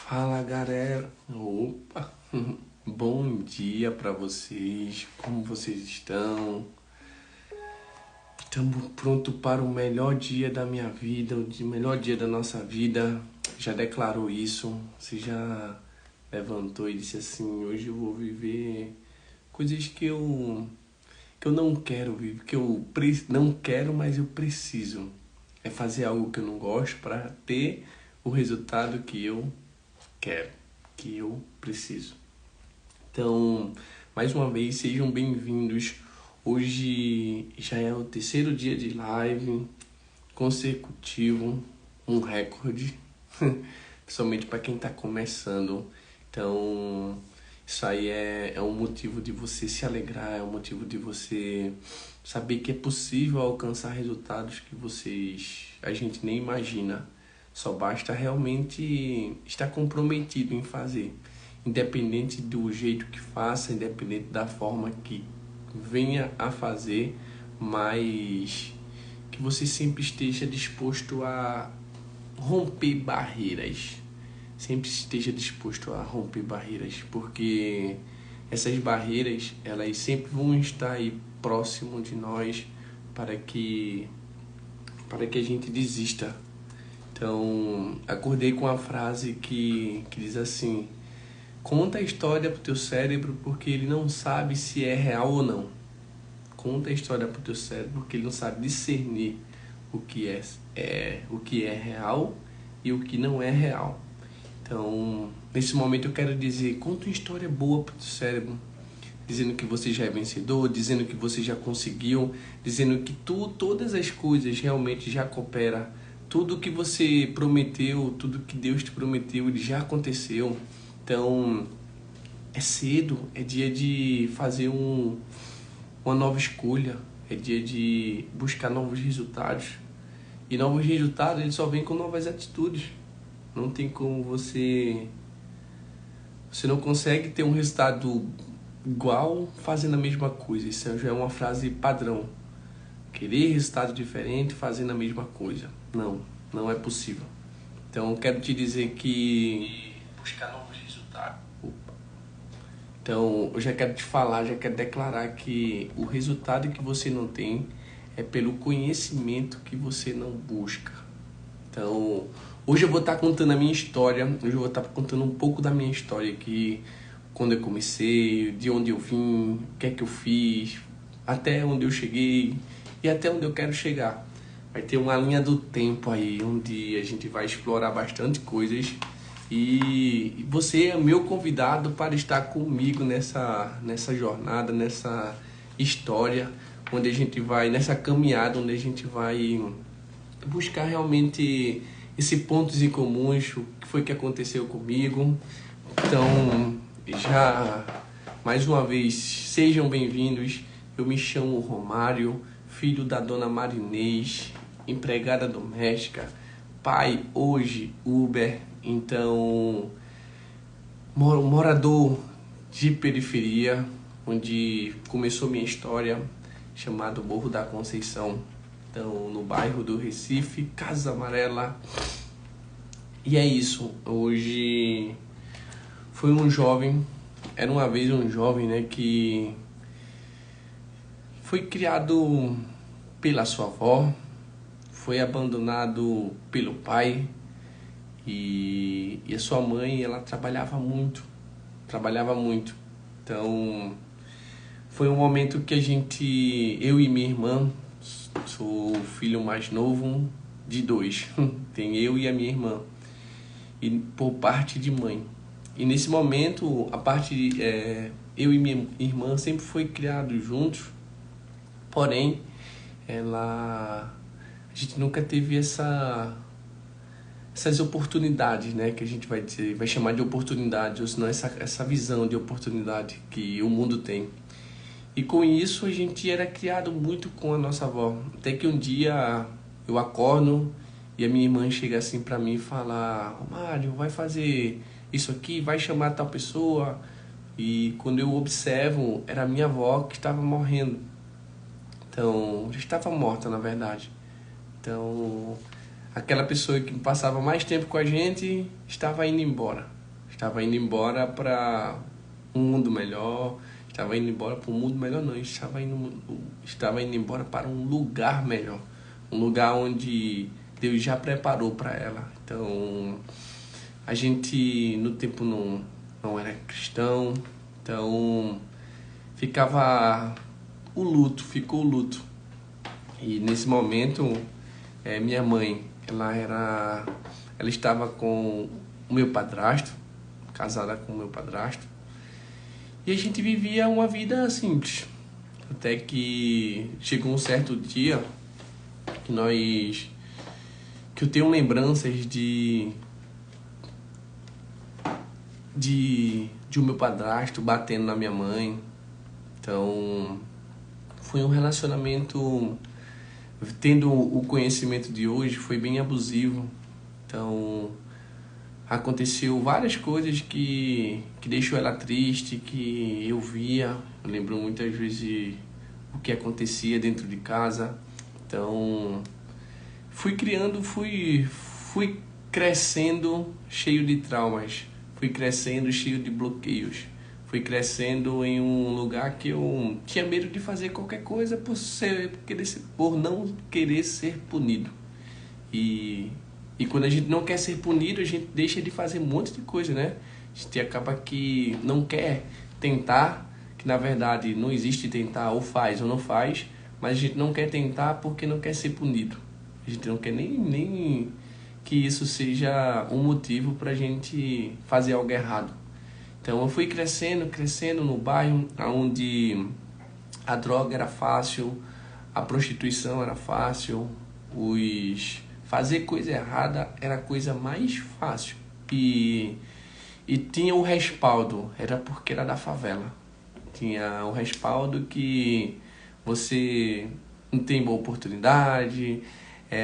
Fala galera, opa, bom dia pra vocês, como vocês estão? Estamos prontos para o melhor dia da minha vida, melhor dia da nossa vida. Já declarou isso? Você já levantou e disse assim: hoje eu vou viver coisas que eu não quero viver, que eu não quero, mas eu preciso. É fazer algo que eu não gosto para ter o resultado que eu quero, que eu preciso. Então, mais uma vez, sejam bem-vindos. Hoje já é o terceiro dia de live consecutivo, um recorde, principalmente para quem está começando. Então, isso aí é um motivo de você se alegrar, é um motivo de você saber que é possível alcançar resultados que a gente nem imagina. Só basta realmente estar comprometido em fazer. Independente do jeito que faça, independente da forma que venha a fazer, mas que você sempre esteja disposto a romper barreiras. Sempre esteja disposto a romper barreiras, porque essas barreiras, elas sempre vão estar aí próximo de nós para que a gente desista. Então, acordei com a frase que diz assim: conta a história pro teu cérebro porque ele não sabe se é real ou não. Conta a história pro teu cérebro porque ele não sabe discernir o que é real e o que não é real. Então, nesse momento eu quero dizer: conta uma história boa pro teu cérebro, dizendo que você já é vencedor, dizendo que você já conseguiu, dizendo que todas as coisas realmente já cooperam. Tudo que você prometeu, tudo que Deus te prometeu, ele já aconteceu. Então, é cedo, é dia de fazer uma nova escolha, é dia de buscar novos resultados. E novos resultados, ele só vem com novas atitudes. Não tem como você não consegue ter um resultado igual fazendo a mesma coisa. Isso já é uma frase padrão. Querer resultado diferente fazendo a mesma coisa. Não é possível. Então, eu quero te dizer que buscar novos resultados. Então, eu já quero te falar, já quero declarar que o resultado que você não tem é pelo conhecimento que você não busca. Então, hoje eu vou estar contando a minha história, hoje eu vou estar contando um pouco da minha história aqui, quando eu comecei, de onde eu vim, o que é que eu fiz, até onde eu cheguei e até onde eu quero chegar. Vai ter uma linha do tempo aí, onde a gente vai explorar bastante coisas e você é meu convidado para estar comigo nessa jornada, nessa história, onde a gente vai, nessa caminhada, onde a gente vai buscar realmente esses pontos em comuns, o que foi que aconteceu comigo. Então, já mais uma vez, sejam bem-vindos. Eu me chamo Romário, filho da dona Marinês, empregada doméstica, pai hoje Uber, então morador de periferia, onde começou minha história, chamado Morro da Conceição. Então, no bairro do Recife, Casa Amarela. E é isso. Hoje foi era uma vez um jovem, né, que foi criado pela sua avó, foi abandonado pelo pai e a sua mãe, ela trabalhava muito. Então, foi um momento que eu e minha irmã, sou o filho mais novo de dois, tem eu e a minha irmã, e por parte de mãe. E nesse momento, eu e minha irmã sempre foi criados juntos, porém, a gente nunca teve essas oportunidades, né, que a gente vai chamar de oportunidade, ou senão essa visão de oportunidade que o mundo tem. E com isso a gente era criado muito com a nossa avó. Até que um dia eu acordo e a minha irmã chega assim pra mim e fala: Romário, vai fazer isso aqui, vai chamar tal pessoa. E quando eu observo, era a minha avó que estava morrendo. Então, já estava morta na verdade. Então, aquela pessoa que passava mais tempo com a gente estava indo embora. Estava indo embora para um mundo melhor. Estava indo embora para um mundo melhor, não. Estava indo embora para um lugar melhor. Um lugar onde Deus já preparou para ela. Então, a gente no tempo não era cristão. Então, ficou o luto. E nesse momento, minha mãe, ela estava com o meu padrasto, casada com o meu padrasto, e a gente vivia uma vida simples. Até que chegou um certo dia que eu tenho lembranças de o meu padrasto batendo na minha mãe. Então, foi um relacionamento, tendo o conhecimento de hoje, foi bem abusivo. Então, aconteceu várias coisas que deixou ela triste, que eu via. Eu lembro muitas vezes o que acontecia dentro de casa. Então, fui crescendo cheio de traumas. Fui crescendo cheio de bloqueios. Fui crescendo em um lugar que eu tinha medo de fazer qualquer coisa por não querer ser punido. E quando a gente não quer ser punido, a gente deixa de fazer um monte de coisa, né? A gente acaba que não quer tentar, que na verdade não existe tentar, ou faz ou não faz, mas a gente não quer tentar porque não quer ser punido. A gente não quer nem que isso seja um motivo pra gente fazer algo errado. Então eu fui crescendo no bairro onde a droga era fácil, a prostituição era fácil, fazer coisa errada era a coisa mais fácil. E tinha o respaldo, era porque era da favela. Tinha o respaldo que você não tem boa oportunidade,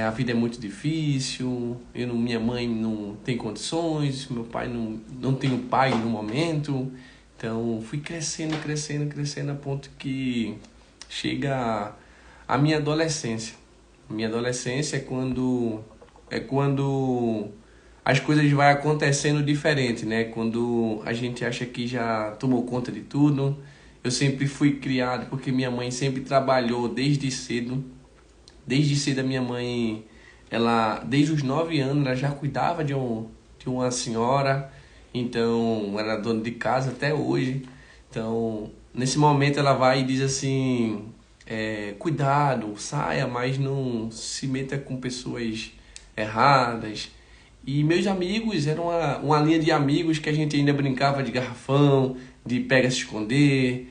a vida é muito difícil, minha mãe não tem condições, meu pai não tem um pai no momento. Então fui crescendo a ponto que chega a minha adolescência. Minha adolescência é quando as coisas vai acontecendo diferente, né? Quando a gente acha que já tomou conta de tudo. Eu sempre fui criado porque minha mãe sempre trabalhou desde cedo. Desde cedo a minha mãe, desde os 9 anos, ela já cuidava de uma senhora. Então, era dona de casa até hoje. Então, nesse momento ela vai e diz assim, cuidado, saia, mas não se meta com pessoas erradas. E meus amigos, eram uma linha de amigos que a gente ainda brincava de garrafão, de pega-se-esconder,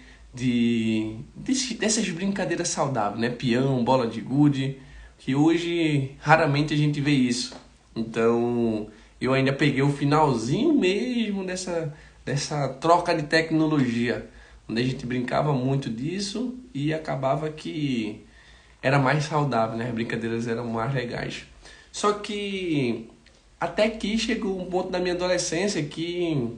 dessas brincadeiras saudáveis, né? Peão, bola de gude, que hoje raramente a gente vê isso. Então, eu ainda peguei o finalzinho mesmo dessa troca de tecnologia, onde a gente brincava muito disso e acabava que era mais saudável, né? As brincadeiras eram mais legais. Só que até que chegou um ponto da minha adolescência que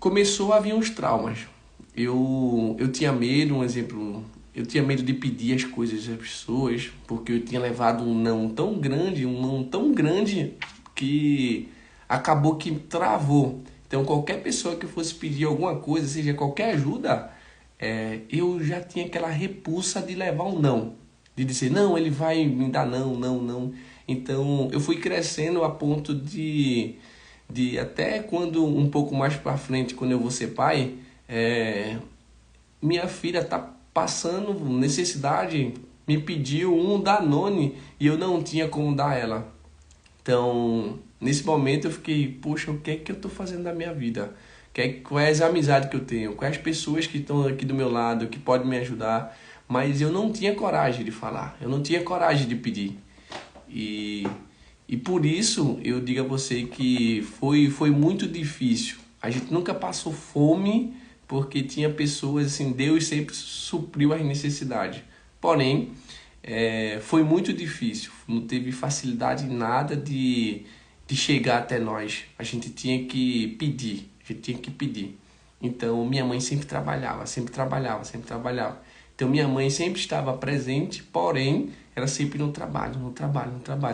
começou a vir uns traumas. Eu tinha medo, um exemplo, eu tinha medo de pedir as coisas às pessoas, porque eu tinha levado um não tão grande que acabou que travou. Então qualquer pessoa que fosse pedir alguma coisa, seja qualquer ajuda, eu já tinha aquela repulsa de levar um não. De dizer, não, ele vai me dar não. Então eu fui crescendo a ponto de até quando um pouco mais para frente, quando eu vou ser pai, minha filha tá passando necessidade, me pediu um Danone e eu não tinha como dar ela. Então, nesse momento eu fiquei, poxa, o que é que eu tô fazendo da minha vida? Quais é a amizade que eu tenho? Quais pessoas que estão aqui do meu lado, que podem me ajudar? Mas eu não tinha coragem de falar, eu não tinha coragem de pedir. E por isso eu digo a você que foi muito difícil. A gente nunca passou fome porque tinha pessoas assim, Deus sempre supriu as necessidades. Porém, foi muito difícil, não teve facilidade em nada de chegar até nós. A gente tinha que pedir, Então minha mãe sempre trabalhava. Então minha mãe sempre estava presente, porém ela sempre no trabalho,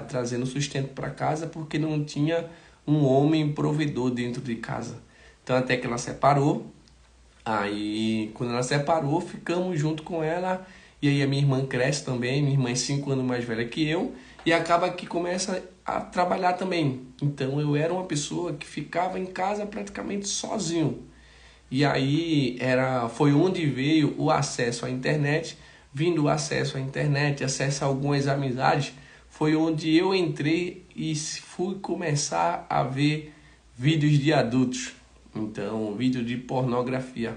trazendo sustento para casa porque não tinha um homem provedor dentro de casa. Então até que ela separou, aí quando ela separou, ficamos junto com ela, e aí a minha irmã cresce também, minha irmã é 5 anos mais velha que eu, e acaba que começa a trabalhar também. Então eu era uma pessoa que ficava em casa praticamente sozinho. E aí foi onde veio o acesso à internet. Vindo o acesso à internet, acesso a algumas amizades, foi onde eu entrei e fui começar a ver vídeos de adultos. Então, vídeo de pornografia.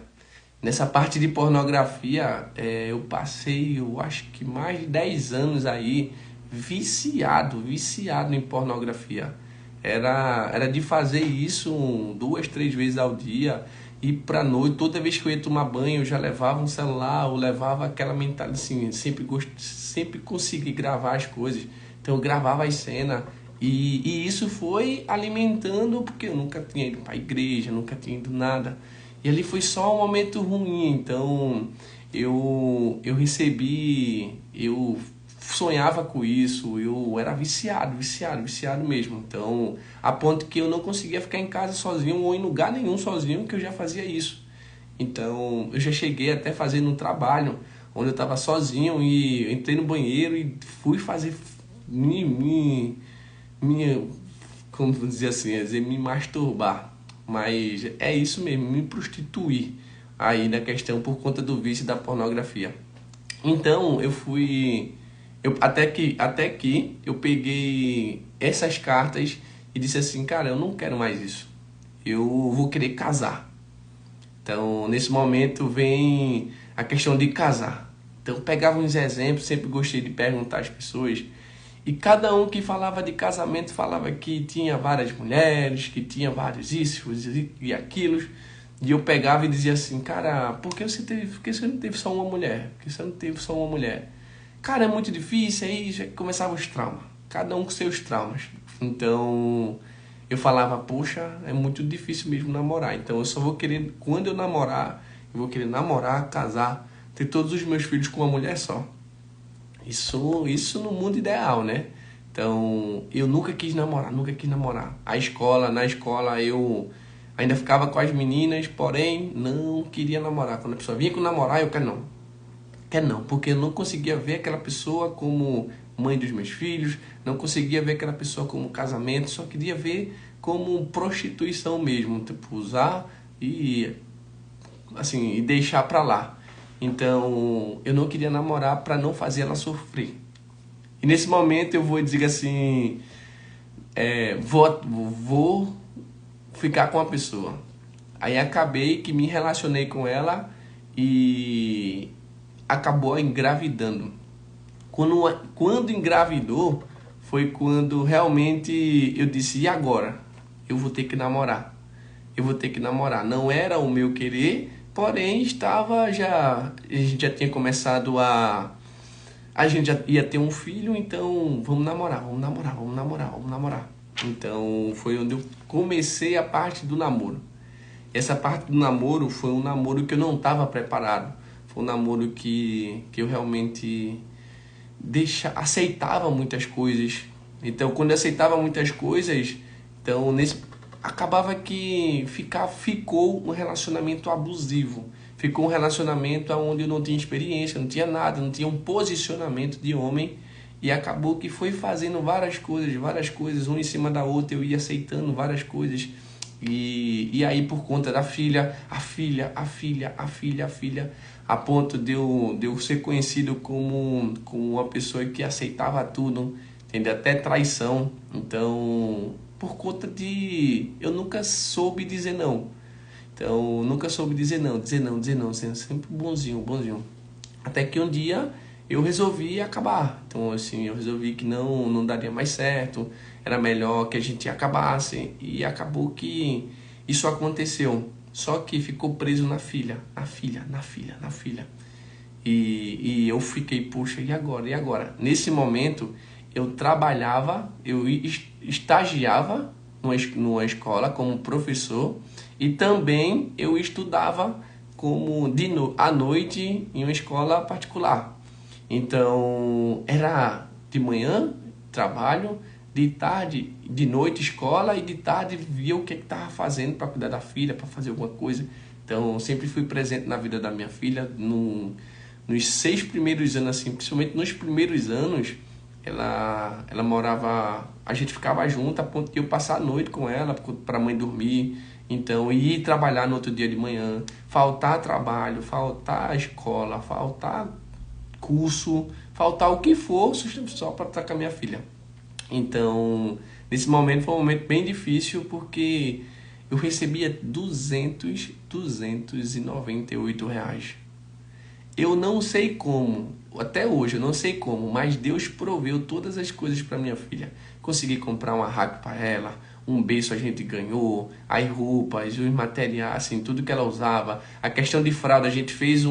Nessa parte de pornografia, eu passei, eu acho que mais de 10 anos aí, viciado em pornografia. Era de fazer isso 2, 3 vezes ao dia, ir pra noite, toda vez que eu ia tomar banho, eu já levava um celular, eu levava aquela mentalidade assim, sempre consegui gravar as coisas. Então eu gravava as cenas, e isso foi alimentando, porque eu nunca tinha ido pra igreja, nunca tinha ido nada. E ali foi só um momento ruim, então eu sonhava com isso, eu era viciado mesmo. Então, a ponto que eu não conseguia ficar em casa sozinho ou em lugar nenhum sozinho, que eu já fazia isso. Então, eu já cheguei até fazer no trabalho, onde eu estava sozinho, e entrei no banheiro e fui fazer minha, como dizer assim, me masturbar. Mas é isso mesmo, me prostituir aí na questão por conta do vício da pornografia. Então até que eu peguei essas cartas e disse assim, cara, eu não quero mais isso. Eu vou querer casar. Então, nesse momento vem a questão de casar. Então, eu pegava uns exemplos, sempre gostei de perguntar às pessoas. E cada um que falava de casamento falava que tinha várias mulheres, que tinha vários isso e aquilo. E eu pegava e dizia assim, cara, por que você não teve só uma mulher? Por que você não teve só uma mulher? Cara, é muito difícil, aí já começava os traumas. Cada um com seus traumas. Então, eu falava, poxa, é muito difícil mesmo namorar. Então, eu só vou querer, quando eu namorar, eu vou querer namorar, casar, ter todos os meus filhos com uma mulher só. Isso no mundo ideal, né? Então, eu nunca quis namorar. Na escola eu ainda ficava com as meninas, porém não queria namorar. Quando a pessoa vinha com namorar, eu quero não, porque eu não conseguia ver aquela pessoa como mãe dos meus filhos, não conseguia ver aquela pessoa como casamento, só queria ver como prostituição mesmo, tipo, usar e assim, e deixar pra lá. Então, eu não queria namorar para não fazer ela sofrer. E nesse momento eu vou dizer assim, vou ficar com a pessoa. Aí acabei que me relacionei com ela e acabou engravidando. Quando engravidou, foi quando realmente eu disse, e agora? Eu vou ter que namorar. Não era o meu querer, porém a gente já tinha começado a gente já ia ter um filho, então vamos namorar. Então foi onde eu comecei a parte do namoro. Essa parte do namoro foi um namoro que eu não estava preparado. Foi um namoro que eu realmente aceitava muitas coisas. Então, quando eu aceitava muitas coisas, então acabava que ficou um relacionamento abusivo. Ficou um relacionamento onde eu não tinha experiência, não tinha nada, não tinha um posicionamento de homem. E acabou que foi fazendo várias coisas, uma em cima da outra, eu ia aceitando várias coisas. E aí por conta da filha, a filha, a ponto de eu ser conhecido como uma pessoa que aceitava tudo, entendeu? Até traição. Então, por conta de... eu nunca soube dizer não. Então, nunca soube dizer não, sendo sempre bonzinho. Até que um dia eu resolvi acabar. Então, assim, eu resolvi que não daria mais certo, era melhor que a gente acabasse. E acabou que isso aconteceu. Só que ficou preso na filha. E eu fiquei, puxa, e agora? Nesse momento, eu trabalhava, eu estagiava numa escola como professor e também eu estudava à noite em uma escola particular. Então, era de manhã, trabalho, De tarde, de noite escola e de tarde via o que estava fazendo para cuidar da filha, para fazer alguma coisa. Então, sempre fui presente na vida da minha filha. Nos 6 primeiros anos, assim, principalmente nos primeiros anos, ela morava... A gente ficava junto a ponto de eu passar a noite com ela para a mãe dormir. Então, ir trabalhar no outro dia de manhã, faltar trabalho, faltar escola, faltar curso, faltar o que for, só para estar com a minha filha. Então, nesse momento foi um momento bem difícil porque eu recebia 298 reais. Eu não sei como, até hoje eu não sei como, mas Deus proveu todas as coisas para minha filha. Consegui comprar uma rack para ela, um berço a gente ganhou, as roupas, os materiais, assim, tudo que ela usava. A questão de fralda, a gente fez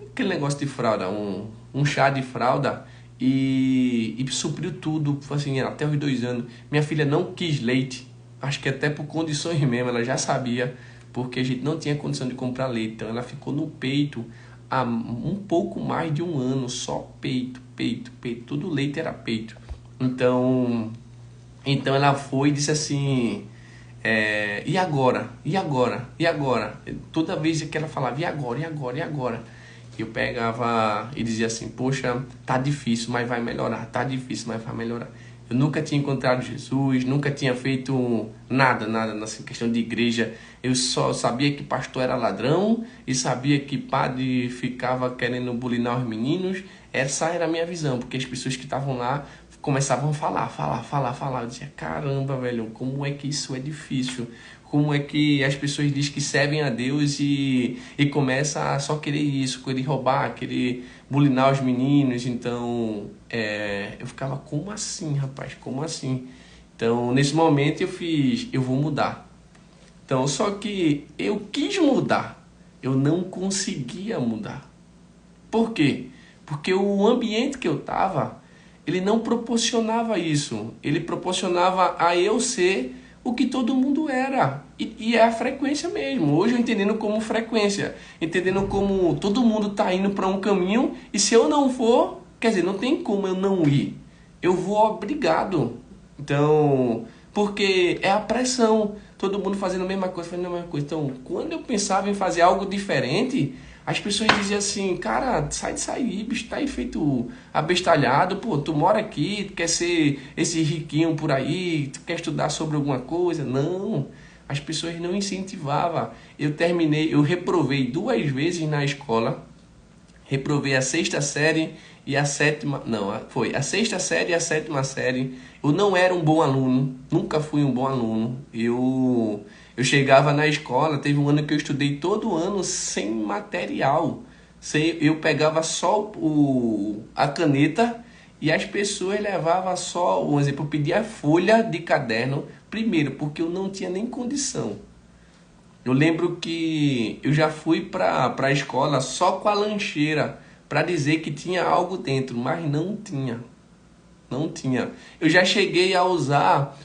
aquele negócio de fralda, um chá de fralda e supriu tudo, assim, até os 2 anos. Minha filha não quis leite, acho que até por condições mesmo, ela já sabia, porque a gente não tinha condição de comprar leite, então ela ficou no peito há um pouco mais de 1 ano, só peito, tudo leite era peito. Então ela foi e disse assim, e agora? E agora? E agora? Toda vez que ela falava, e agora? E agora? E agora? Eu pegava e dizia assim, poxa, tá difícil, mas vai melhorar, tá difícil, mas vai melhorar. Eu nunca tinha encontrado Jesus, nunca tinha feito nada nessa questão de igreja. Eu só sabia que pastor era ladrão e sabia que padre ficava querendo bulinar os meninos. Essa era a minha visão, porque as pessoas que estavam lá começavam a falar. Eu dizia, caramba, velho, como é que isso é difícil? Como é que as pessoas dizem que servem a Deus e começa a só querer isso, querer roubar, querer bulinar os meninos. Então, eu ficava, como assim, rapaz? Como assim? Então, nesse momento eu vou mudar. Então, só que eu quis mudar, eu não conseguia mudar. Por quê? Porque o ambiente que eu estava, ele não proporcionava isso. Ele proporcionava a eu ser o que todo mundo era. E é a frequência mesmo. Hoje eu entendendo como frequência. Entendendo como todo mundo está indo para um caminho. E se eu não for, quer dizer, não tem como eu não ir. Eu vou obrigado. Então, porque é a pressão. Todo mundo fazendo a mesma coisa, fazendo a mesma coisa. Então, quando eu pensava em fazer algo diferente, as pessoas diziam assim, cara, sai disso aí, bicho, tá aí feito abestalhado, pô, tu mora aqui, tu quer ser esse riquinho por aí, tu quer estudar sobre alguma coisa. Não, as pessoas não incentivavam. Eu reprovei 2 vezes na escola, reprovei a 6ª série e a 7ª, não, foi a 6ª série e a 7ª série. Eu não era um bom aluno, nunca fui um bom aluno. Eu chegava na escola, teve um ano que eu estudei todo ano sem material. Eu pegava só a caneta e as pessoas levavam só, por exemplo, eu pedia folha de caderno, primeiro, porque eu não tinha nem condição. Eu lembro que eu já fui para a escola só com a lancheira para dizer que tinha algo dentro, mas não tinha. Não tinha. Eu já cheguei a usar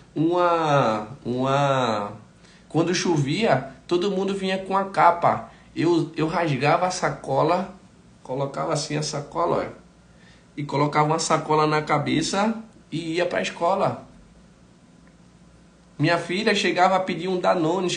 quando chovia, todo mundo vinha com a capa. Eu rasgava a sacola, colocava assim a sacola, olha, e colocava uma sacola na cabeça e ia para a escola. Minha filha chegou a pedir um Danone.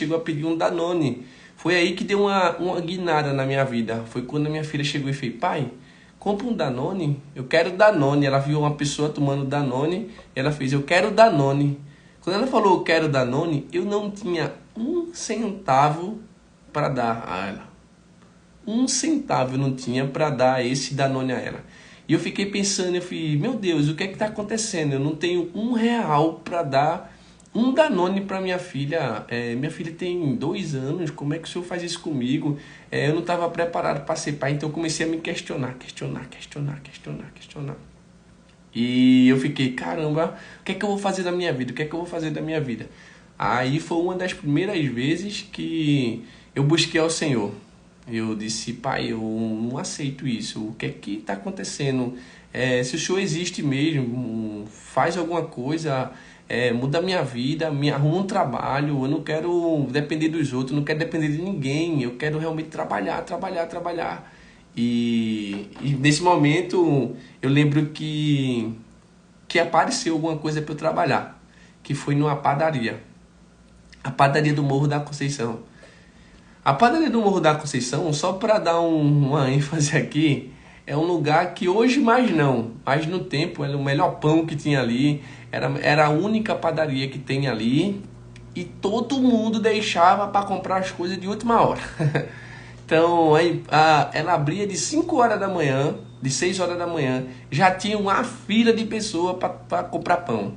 Foi aí que deu uma guinada na minha vida. Foi quando a minha filha chegou e fez, pai, compra um Danone, eu quero Danone. Ela viu uma pessoa tomando Danone, ela fez, eu quero Danone. Quando ela falou, eu quero Danone, eu não tinha 1 centavo para dar a ela. 1 centavo eu não tinha para dar esse Danone a ela. E eu fiquei pensando, eu falei, meu Deus, o que é que está acontecendo? Eu não tenho R$1 para dar um Danone para minha filha. Minha filha tem 2 anos, como é que o senhor faz isso comigo? Eu não estava preparado para ser pai, então eu comecei a me questionar. E eu fiquei, caramba, o que é que eu vou fazer da minha vida? Aí foi uma das primeiras vezes que eu busquei ao Senhor. Eu disse, pai, eu não aceito isso. O que é que está acontecendo? Se o Senhor existe mesmo, faz alguma coisa, muda a minha vida, me arruma um trabalho. Eu não quero depender dos outros, não quero depender de ninguém. Eu quero realmente trabalhar. E nesse momento eu lembro que apareceu alguma coisa para eu trabalhar, que foi numa padaria. A padaria do Morro da Conceição. A padaria do Morro da Conceição, só para dar uma ênfase aqui, é um lugar que hoje mais não, mas no tempo era o melhor pão que tinha ali, era a única padaria que tem ali e todo mundo deixava para comprar as coisas de última hora. Então, aí, ela abria de 5 horas da manhã, de 6 horas da manhã, já tinha uma fila de pessoas para comprar pão.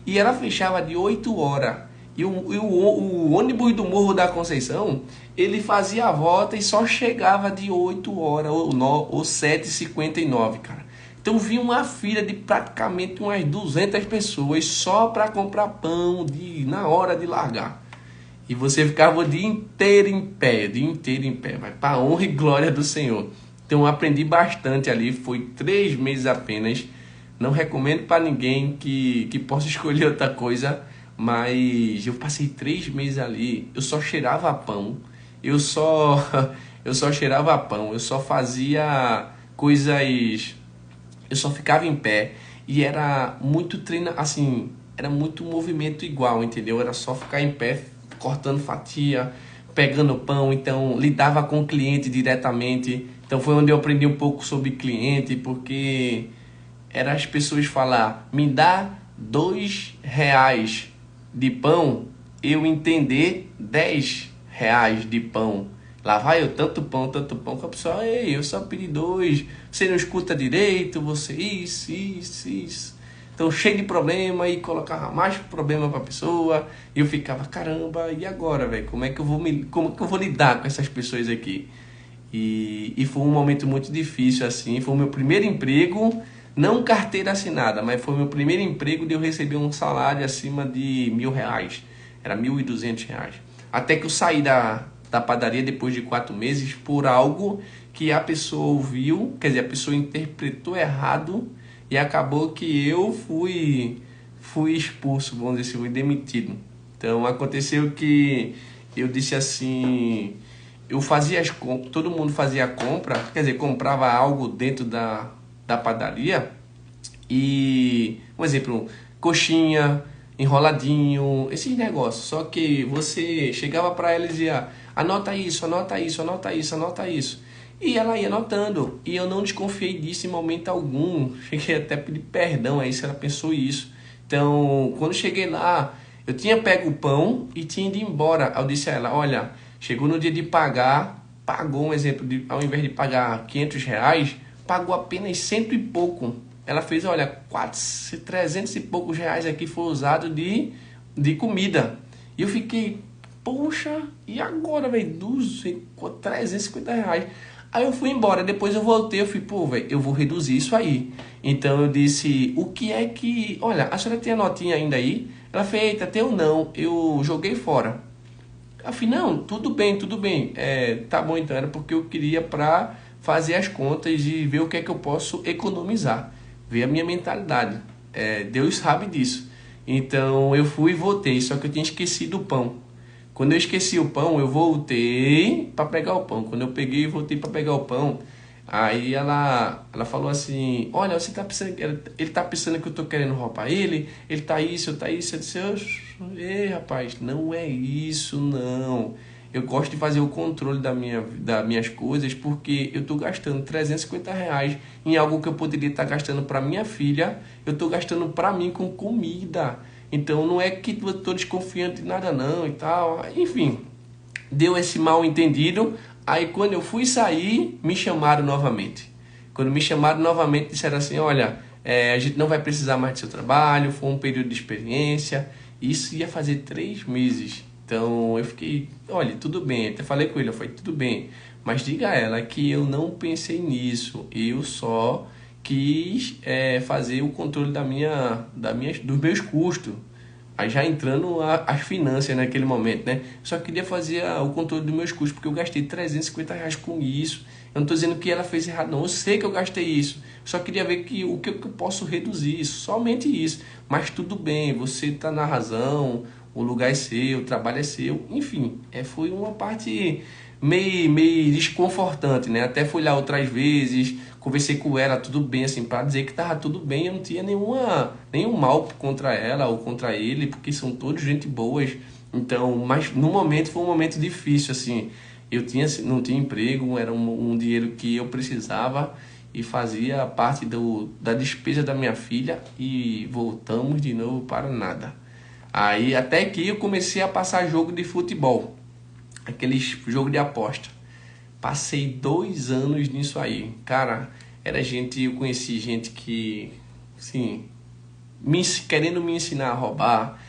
E ela fechava de 8 horas. E o ônibus do Morro da Conceição, ele fazia a volta e só chegava de 8 horas ou 7h59, cara. Então vinha uma fila de praticamente umas 200 pessoas só para comprar pão na hora de largar. E você ficava o dia inteiro em pé, vai para a honra e glória do Senhor. Então eu aprendi bastante ali, foi 3 meses apenas. Não recomendo para ninguém que possa escolher outra coisa, mas eu passei 3 meses ali, eu só cheirava pão, eu só cheirava pão, eu só fazia coisas, eu só ficava em pé e era muito treino, assim, era muito movimento igual, entendeu? Era só ficar em pé, cortando fatia, pegando pão, então lidava com o cliente diretamente. Então foi onde eu aprendi um pouco sobre cliente, porque era as pessoas falar, me dá R$ 2 de pão, eu entender R$ 10 de pão. Lá vai eu, tanto pão, que a pessoa, ei, eu só pedi 2, você não escuta direito, você isso. Então, cheio de problema e colocava mais problema para a pessoa. E eu ficava, caramba, e agora, velho? Como é que eu vou lidar com essas pessoas aqui? E foi um momento muito difícil, assim. Foi o meu primeiro emprego, não carteira assinada, mas foi o meu primeiro emprego de eu receber um salário acima de R$ 1.000. Era R$ 1.200. Até que eu saí da padaria depois de 4 meses por algo que a pessoa ouviu, quer dizer, a pessoa interpretou errado e acabou que eu fui expulso, vamos dizer assim, fui demitido. Então aconteceu que eu disse assim, eu fazia as compras, todo mundo fazia a compra, quer dizer, comprava algo dentro da padaria e, um exemplo, coxinha, enroladinho, esses negócios. Só que você chegava para ela e dizia, anota isso. E ela ia anotando. E eu não desconfiei disso em momento algum. Cheguei até a pedir perdão aí se ela pensou isso. Então, quando cheguei lá, eu tinha pego o pão e tinha ido embora. Eu disse a ela, olha, chegou no dia de pagar, pagou um exemplo, ao invés de pagar R$ 500, pagou apenas 100 e pouco. Ela fez, olha, 300 e poucos reais aqui foi usado de comida. E eu fiquei, poxa, e agora, velho? 350 reais. Aí eu fui embora, depois eu voltei, eu fui, pô, velho, eu vou reduzir isso aí. Então eu disse, o que é que... Olha, a senhora tem a notinha ainda aí? Ela fez, eita, tem ou não? Eu joguei fora. Eu falei, não, tudo bem. Tá bom então, era porque eu queria para fazer as contas e ver o que é que eu posso economizar. Ver a minha mentalidade. Deus sabe disso. Então eu fui e voltei, só que eu tinha esquecido o pão. Quando eu esqueci o pão, eu voltei para pegar o pão. Quando eu peguei e voltei para pegar o pão, aí ela falou assim, olha, você tá pensando, ele tá pensando que eu tô querendo roubar ele tá isso, eu disse, ei rapaz, não é isso não. Eu gosto de fazer o controle das minhas coisas porque eu tô gastando R$ 350 em algo que eu poderia estar gastando para minha filha, eu tô gastando para mim com comida. Então não é que eu tô desconfiando de nada não e tal. Enfim, deu esse mal entendido. Aí quando eu fui sair, me chamaram novamente. Quando me chamaram novamente, disseram assim, olha, a gente não vai precisar mais do seu trabalho, foi um período de experiência. Isso ia fazer 3 meses. Então eu fiquei, olha, tudo bem. Até falei com ele, eu falei, tudo bem. Mas diga a ela que eu não pensei nisso. Eu só quis fazer o controle dos meus custos. Aí já entrando as finanças naquele momento, né? Só queria fazer o controle dos meus custos, porque eu gastei R$ 350 com isso. Eu não estou dizendo que ela fez errado, não. Eu sei que eu gastei isso. Só queria ver o que eu posso reduzir, somente isso. Mas tudo bem, você está na razão, o lugar é seu, o trabalho é seu. Enfim, foi uma parte meio desconfortante, né? Até fui lá outras vezes, conversei com ela, tudo bem, assim, para dizer que tava tudo bem, eu não tinha nenhum mal contra ela ou contra ele, porque são todos gente boas. Então, mas no momento foi um momento difícil, assim. Não tinha emprego, era um dinheiro que eu precisava e fazia parte da despesa da minha filha e voltamos de novo para nada. Aí até que eu comecei a passar jogo de futebol, aqueles jogo de aposta. Passei 2 anos nisso aí. Cara, eu conheci gente que, assim, querendo me ensinar a roubar,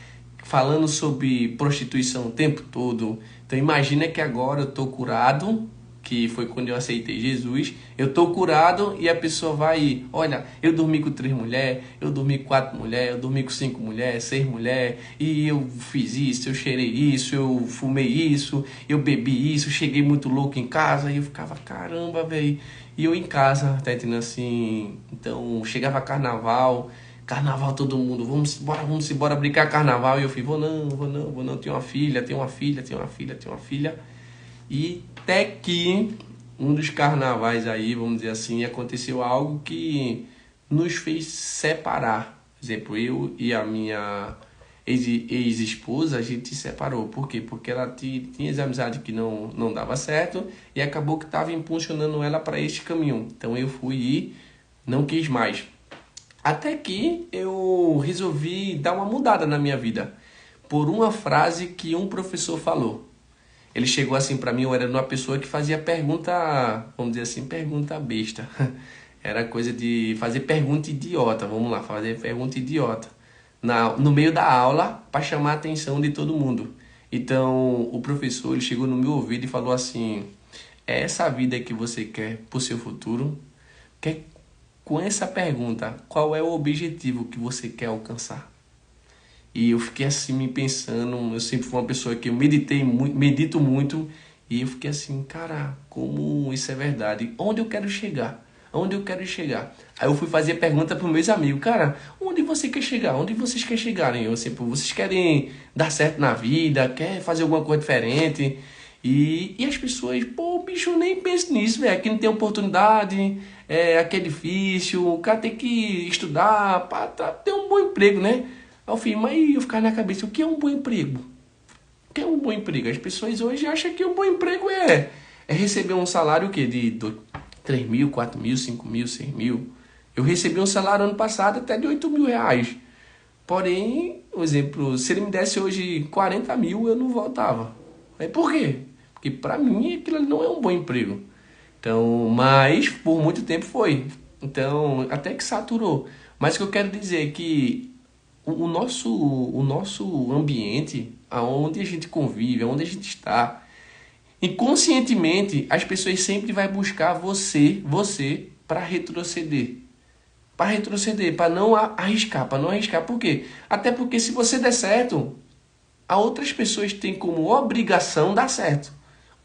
falando sobre prostituição o tempo todo. Então imagina que agora eu tô curado, que foi quando eu aceitei Jesus. Eu tô curado e a pessoa vai, olha, eu dormi com 3 mulheres, eu dormi com 4 mulheres, eu dormi com 5 mulheres, 6 mulheres, e eu fiz isso, eu cheirei isso, eu fumei isso, eu bebi isso, cheguei muito louco em casa, e eu ficava, caramba, velho. E eu em casa, tá entendendo assim? Então chegava carnaval todo mundo, vamos embora brincar carnaval. E eu fui, vou não, tenho uma filha. E até que um dos carnavais aí, vamos dizer assim, aconteceu algo que nos fez separar. Por exemplo, eu e a minha ex-esposa, a gente se separou. Por quê? Porque ela tinha essa amizade que não dava certo e acabou que estava impulsionando ela para este caminho. Então eu fui e não quis mais. Até que eu resolvi dar uma mudada na minha vida por uma frase que um professor falou. Ele chegou assim para mim, eu era uma pessoa que fazia pergunta, vamos dizer assim, pergunta besta. Era coisa de fazer pergunta idiota, vamos lá, fazer pergunta idiota. No meio da aula, para chamar a atenção de todo mundo. Então, o professor, ele chegou no meu ouvido e falou assim, é essa vida que você quer para o seu futuro? Com essa pergunta, qual é o objetivo que você quer alcançar? E eu fiquei assim me pensando, eu sempre fui uma pessoa que eu medito muito, e eu fiquei assim, cara, como isso é verdade? Onde eu quero chegar? Onde eu quero chegar? Aí eu fui fazer pergunta para os meus amigos, cara, onde você quer chegar? Onde vocês querem chegar? Eu sempre, vocês querem dar certo na vida? Quer fazer alguma coisa diferente? E as pessoas, pô, bicho, eu nem penso nisso, velho, aqui não tem oportunidade, aqui é difícil, o cara tem que estudar para ter um bom emprego, né? Ao fim, mas eu ficava na cabeça, o que é um bom emprego? O que é um bom emprego? As pessoas hoje acham que um bom emprego é receber um salário o quê? De 3 mil, 4 mil, 5 mil, 6 mil. Eu recebi um salário ano passado até de 8 mil reais. Porém, por exemplo, se ele me desse hoje 40 mil, eu não voltava. Aí por quê? Porque para mim aquilo ali não é um bom emprego. Então, mas por muito tempo foi. Então, até que saturou. Mas o que eu quero dizer é que o nosso ambiente, aonde a gente convive, aonde a gente está, inconscientemente as pessoas sempre vão buscar você para retroceder. Para não arriscar, Por quê? Até porque se você der certo, a outras pessoas têm como obrigação dar certo.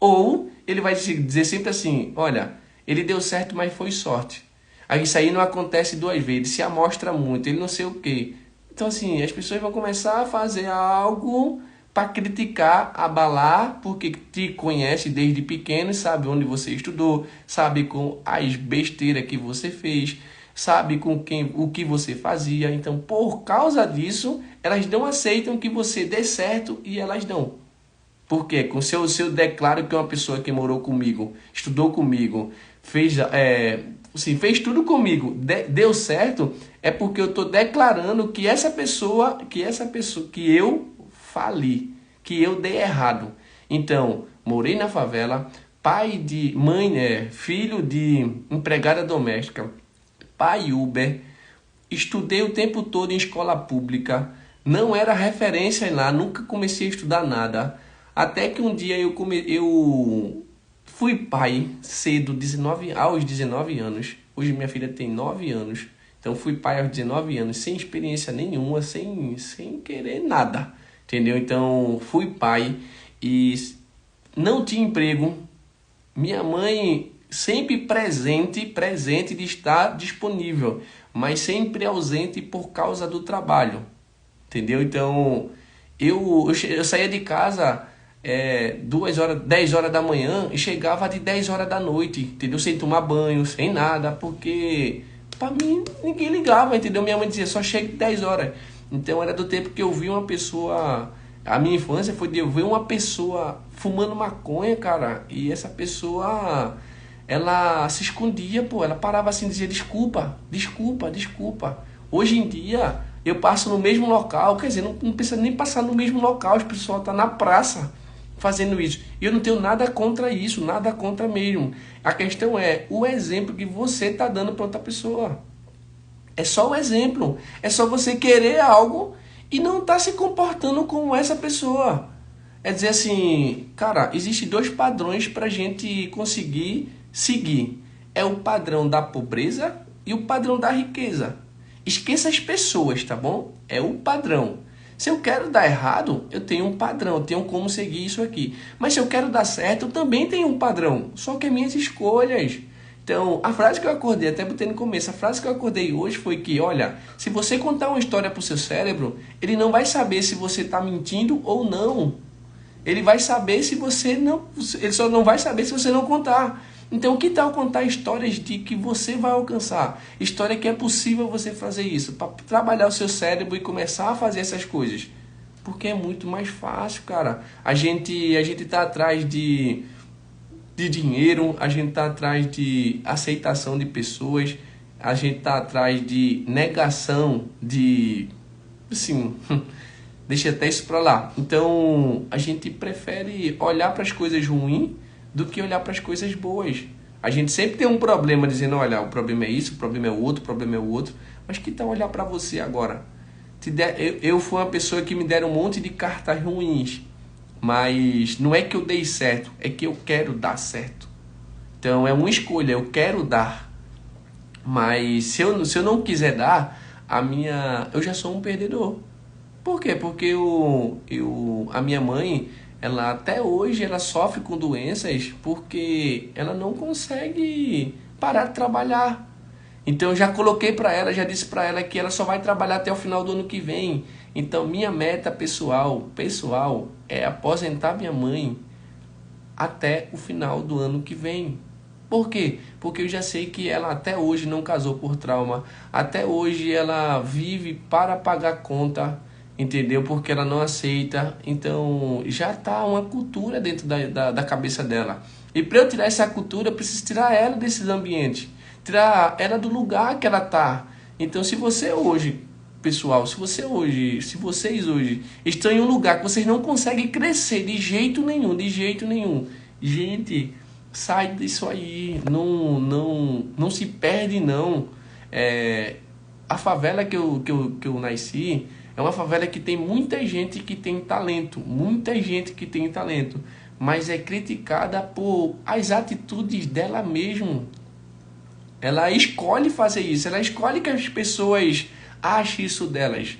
Ou ele vai dizer sempre assim, olha, ele deu certo, mas foi sorte. Aí isso aí não acontece 2 vezes, se amostra muito, ele não sei o quê. Então assim, as pessoas vão começar a fazer algo para criticar, abalar, porque te conhece desde pequeno, sabe onde você estudou, sabe com as besteiras que você fez, sabe o que você fazia. Então, por causa disso, elas não aceitam que você dê certo e elas não. Por quê? Se eu declaro que uma pessoa que morou comigo, estudou comigo, fez tudo comigo, deu certo, é porque eu estou declarando que que eu fali, que eu dei errado. Então, morei na favela, filho de empregada doméstica, pai Uber, estudei o tempo todo em escola pública, não era referência lá, nunca comecei a estudar nada. Até que um dia eu fui pai cedo, aos 19 anos. Hoje minha filha tem 9 anos. Então fui pai aos 19 anos, sem experiência nenhuma, sem querer nada. Entendeu? Então fui pai e não tinha emprego. Minha mãe sempre presente de estar disponível, mas sempre ausente por causa do trabalho. Entendeu? Então eu saía de casa 2 horas, 10 horas da manhã e chegava de 10 horas da noite, entendeu? Sem tomar banho, sem nada, porque pra mim ninguém ligava, entendeu? Minha mãe dizia, só chega de 10 horas. Então era do tempo que eu vi uma pessoa... A minha infância foi de eu ver uma pessoa fumando maconha, cara, e essa pessoa, ela se escondia, pô, ela parava assim e dizia, desculpa, desculpa, desculpa. Hoje em dia, eu passo no mesmo local, quer dizer, não precisa nem passar no mesmo local, as pessoas estão na praça fazendo isso. E eu não tenho nada contra isso, nada contra mesmo. A questão é o exemplo que você está dando para outra pessoa. É só o exemplo. É só você querer algo e não tá se comportando como essa pessoa. É dizer assim, cara, existem 2 padrões pra gente conseguir seguir. É o padrão da pobreza e o padrão da riqueza. Esqueça as pessoas, tá bom? É o padrão. Se eu quero dar errado, eu tenho um padrão, eu tenho como seguir isso aqui. Mas se eu quero dar certo, eu também tenho um padrão. Só que é minhas escolhas. Então, a frase que eu acordei, até botei no começo, a frase que eu acordei hoje foi que, olha, se você contar uma história para o seu cérebro, ele não vai saber se você está mentindo ou não. Ele vai saber se você não... Ele só não vai saber se você não contar. Então, que tal contar histórias de que você vai alcançar? História que é possível você fazer isso, para trabalhar o seu cérebro e começar a fazer essas coisas. Porque é muito mais fácil, cara. A gente tá atrás de dinheiro, a gente está atrás de aceitação de pessoas, a gente está atrás de negação de... Assim, deixa até isso para lá. Então, a gente prefere olhar para as coisas ruins do que olhar para as coisas boas. A gente sempre tem um problema dizendo, olha, o problema é isso, o problema é o outro, o problema é o outro. Mas que tal olhar para você agora? Eu fui uma pessoa que me deram um monte de cartas ruins. Mas não é que eu dei certo, é que eu quero dar certo. Então é uma escolha, eu quero dar. Mas se eu não quiser dar, eu já sou um perdedor. Por quê? Porque a minha mãe, ela até hoje ela sofre com doenças porque ela não consegue parar de trabalhar. Então eu já coloquei para ela, já disse para ela que ela só vai trabalhar até o final do ano que vem. Então minha meta pessoal é aposentar minha mãe até o final do ano que vem. Por quê? Porque eu já sei que ela até hoje não casou por trauma. Até hoje ela vive para pagar conta, entendeu? Porque ela não aceita. Então já está uma cultura dentro da cabeça dela. E para eu tirar essa cultura, eu preciso tirar ela desses ambientes. Tirar ela do lugar que ela está. Então se você hoje, pessoal, se vocês hoje estão em um lugar que vocês não conseguem crescer de jeito nenhum, gente, sai disso aí, não se perde não. A favela que eu nasci é uma favela que tem muita gente que tem talento, mas é criticada por as atitudes dela mesmo. Ela escolhe fazer isso, ela escolhe que as pessoas achem isso delas.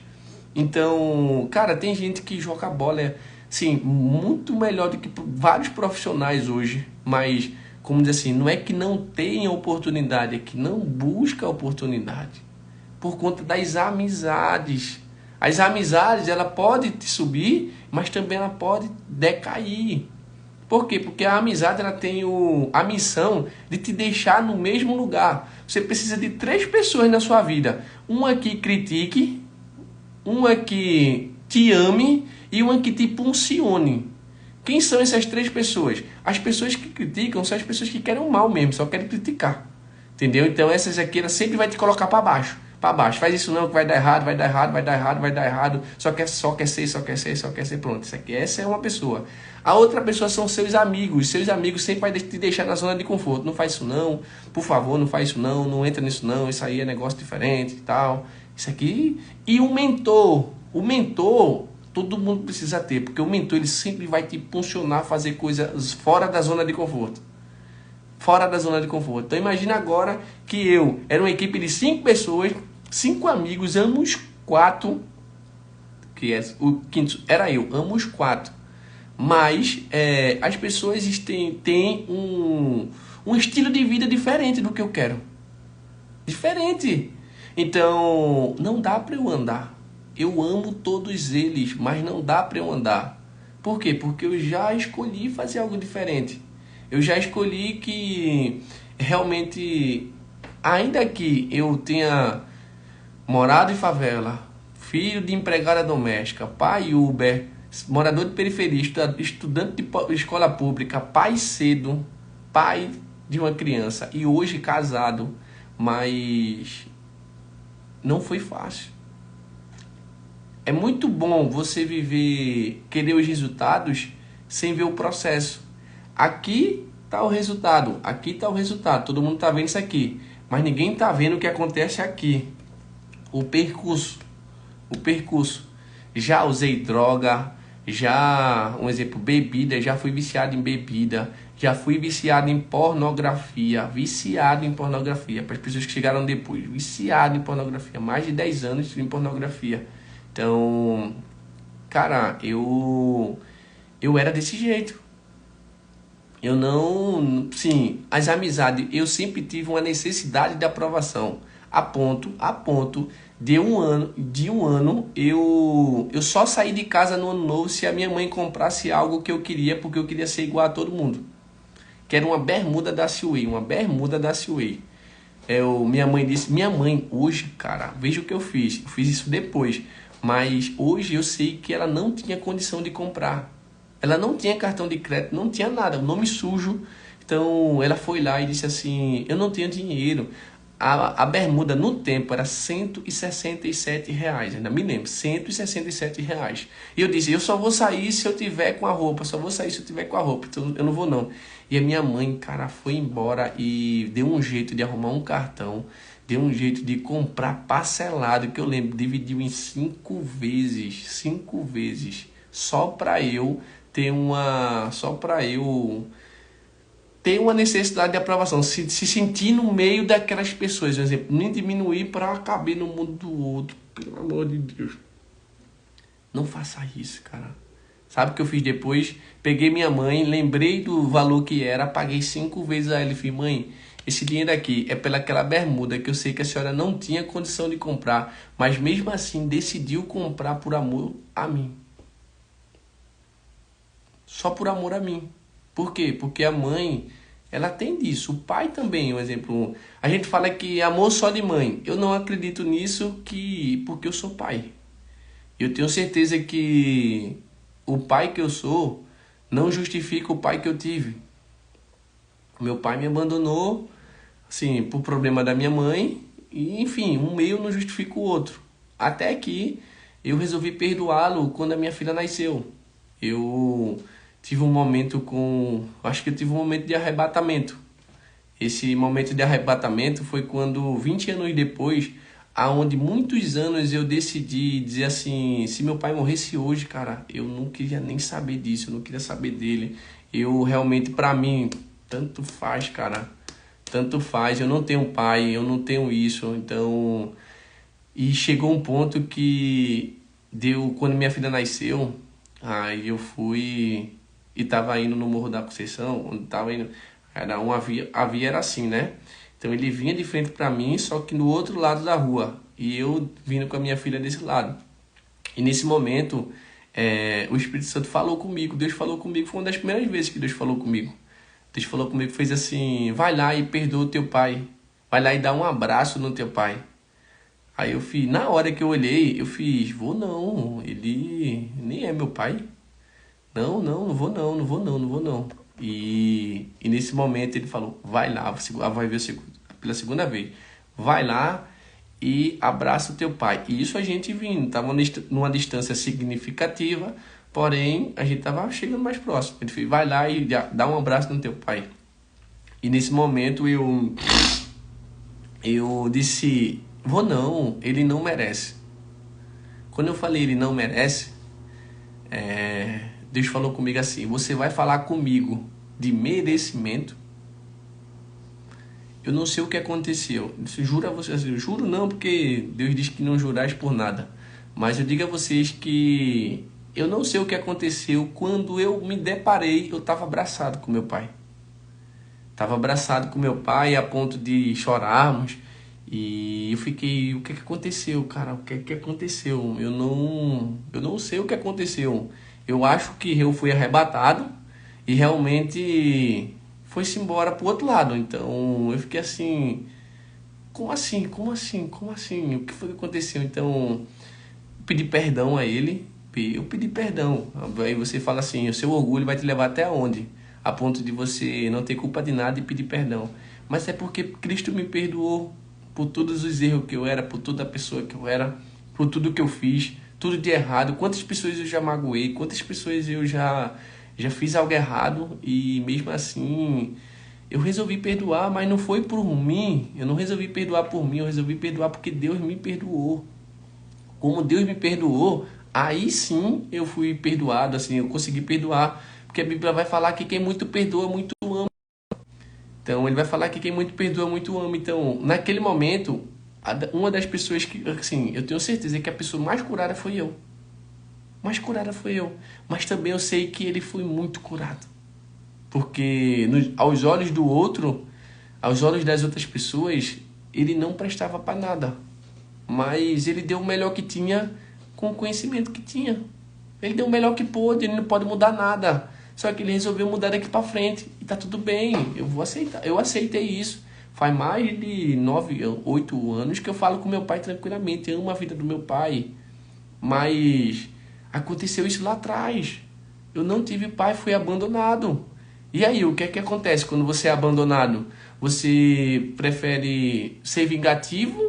Então, cara, tem gente que joga bola, assim, muito melhor do que vários profissionais hoje, mas, como dizer assim, não é que não tenha oportunidade, é que não busca oportunidade, por conta das amizades. As amizades, ela pode te subir, mas também ela pode decair. Por quê? Porque a amizade ela tem a missão de te deixar no mesmo lugar. Você precisa de 3 pessoas na sua vida. Uma que critique, uma que te ame e uma que te impulsione. Quem são essas 3 pessoas? As pessoas que criticam são as pessoas que querem o mal mesmo, só querem criticar. Entendeu? Então essas aqui, ela sempre vai te colocar para baixo. Para baixo. Faz isso não, que vai dar errado, vai dar errado, vai dar errado, vai dar errado. Só quer ser, pronto. Isso aqui, essa é uma pessoa. A outra pessoa são seus amigos. Seus amigos sempre vai te deixar na zona de conforto. Não faz isso não, por favor, não faz isso não entra nisso não, isso aí é negócio diferente e tal. Isso aqui. E o mentor, todo mundo precisa ter, porque o mentor ele sempre vai te impulsionar a fazer coisas fora da zona de conforto. Fora da zona de conforto. Então imagina agora que eu era uma equipe de 5 pessoas, 5 amigos, amo os 4, que é o quinto, era eu, amo os 4. Mas as pessoas têm um estilo de vida diferente do que eu quero. Diferente. Então, não dá para eu andar. Eu amo todos eles, mas não dá para eu andar. Por quê? Porque eu já escolhi fazer algo diferente. Eu já escolhi que realmente, ainda que eu tenha morado em favela, filho de empregada doméstica, pai Uber, morador de periferia, estudante de escola pública, pai cedo, pai de uma criança e hoje casado, mas não foi fácil. É muito bom você viver, querer os resultados sem ver o processo. Aqui está o resultado, aqui está o resultado, todo mundo está vendo isso aqui, mas ninguém está vendo o que acontece aqui. O percurso, o percurso. Já usei droga, já, um exemplo, bebida, já fui viciado em bebida, já fui viciado em pornografia, para as pessoas que chegaram depois, viciado em pornografia, mais de 10 anos em pornografia. Então, cara, eu era desse jeito. Eu não, sim, as amizades, eu sempre tive uma necessidade de aprovação, a ponto de um ano eu só saí de casa no ano novo se a minha mãe comprasse algo que eu queria, porque eu queria ser igual a todo mundo. Que era uma bermuda da Seaway, uma bermuda da Seaway. Minha mãe disse, minha mãe hoje, cara, veja o que eu fiz isso depois, mas hoje eu sei que ela não tinha condição de comprar. Ela não tinha cartão de crédito, não tinha nada, o nome sujo. Então ela foi lá e disse assim, eu não tenho dinheiro. A bermuda no tempo era R$ 167, ainda me lembro, R$ 167. E eu disse, eu só vou sair se eu tiver com a roupa, então eu não vou não. E a minha mãe, cara, foi embora e deu um jeito de arrumar um cartão, deu um jeito de comprar parcelado, que eu lembro, dividiu em 5 vezes, só para eu ter uma necessidade de aprovação, se sentir no meio daquelas pessoas, por exemplo, nem diminuir para caber no mundo do outro, pelo amor de Deus. Não faça isso, cara. Sabe o que eu fiz depois? Peguei minha mãe, lembrei do valor que era, paguei 5 vezes a ela e falei, mãe, esse dinheiro aqui é pelaquela bermuda que eu sei que a senhora não tinha condição de comprar, mas mesmo assim decidiu comprar por amor a mim. Só por amor a mim. Por quê? Porque a mãe, ela tem disso. O pai também, um exemplo. A gente fala que amor só de mãe. Eu não acredito nisso porque eu sou pai. Eu tenho certeza que o pai que eu sou não justifica o pai que eu tive. Meu pai me abandonou, assim, por problema da minha mãe. E, enfim, um meio não justifica o outro. Até que eu resolvi perdoá-lo quando a minha filha nasceu. Eu tive um momento acho que eu tive um momento de arrebatamento. Esse momento de arrebatamento foi quando, 20 anos depois, aonde muitos anos eu decidi dizer assim, se meu pai morresse hoje, cara, eu não queria nem saber disso, eu não queria saber dele. Eu realmente, pra mim, tanto faz, cara, tanto faz. Eu não tenho pai, eu não tenho isso, então... E chegou um ponto que quando minha filha nasceu, aí eu fui e tava indo no Morro da Conceição, onde tava indo, a via era assim, né? Então ele vinha de frente para mim, só que no outro lado da rua, e eu vindo com a minha filha desse lado. E nesse momento, o Espírito Santo falou comigo, Deus falou comigo, foi uma das primeiras vezes que Deus falou comigo. Deus falou comigo, fez assim, vai lá e perdoa o teu pai, vai lá e dá um abraço no teu pai. Aí eu fiz, na hora que eu olhei, eu fiz, vou não, ele nem é meu pai. Não vou não. E nesse momento ele falou, vai lá, vai ver pela segunda vez. Vai lá e abraça o teu pai. E isso a gente vindo, estava numa distância significativa, porém a gente estava chegando mais próximo. Ele fez, vai lá e dá um abraço no teu pai. E nesse momento eu disse, vou não, ele não merece. Quando eu falei ele não merece, Deus falou comigo assim, você vai falar comigo de merecimento? Eu não sei o que aconteceu. Juro a vocês, eu juro não, porque Deus diz que não jurais por nada. Mas eu digo a vocês que eu não sei o que aconteceu. Quando eu me deparei, eu estava abraçado com meu pai. Estava abraçado com meu pai a ponto de chorarmos. E eu fiquei, o que aconteceu, cara? O que aconteceu? Eu não sei o que aconteceu. Eu acho que eu fui arrebatado e realmente foi-se embora pro outro lado. Então eu fiquei assim, como assim? Como assim? Como assim? O que foi que aconteceu? Então pedi perdão a ele, eu pedi perdão. Aí você fala assim, o seu orgulho vai te levar até onde? A ponto de você não ter culpa de nada e pedir perdão. Mas é porque Cristo me perdoou por todos os erros que eu era, por toda a pessoa que eu era, por tudo que eu fiz, tudo de errado. Quantas pessoas eu já magoei, quantas pessoas eu já fiz algo errado e mesmo assim eu resolvi perdoar, mas não foi por mim. Eu não resolvi perdoar por mim, eu resolvi perdoar porque Deus me perdoou. Como Deus me perdoou, aí sim eu fui perdoado, assim, eu consegui perdoar. Porque a Bíblia vai falar que quem muito perdoa, muito ama. Então, ele vai falar que quem muito perdoa, muito ama. Então, naquele momento, uma das pessoas que, assim, eu tenho certeza que a pessoa mais curada foi eu. Mais curada foi eu. Mas também eu sei que ele foi muito curado. Porque aos olhos do outro, aos olhos das outras pessoas, ele não prestava para nada. Mas ele deu o melhor que tinha com o conhecimento que tinha. Ele deu o melhor que pôde, ele não pode mudar nada. Só que ele resolveu mudar daqui para frente. E tá tudo bem, eu vou aceitar. Eu aceitei isso. Faz mais de 9, 8 anos que eu falo com meu pai tranquilamente. Eu amo a vida do meu pai. Mas aconteceu isso lá atrás. Eu não tive pai, fui abandonado. E aí, o que é que acontece quando você é abandonado? Você prefere ser vingativo?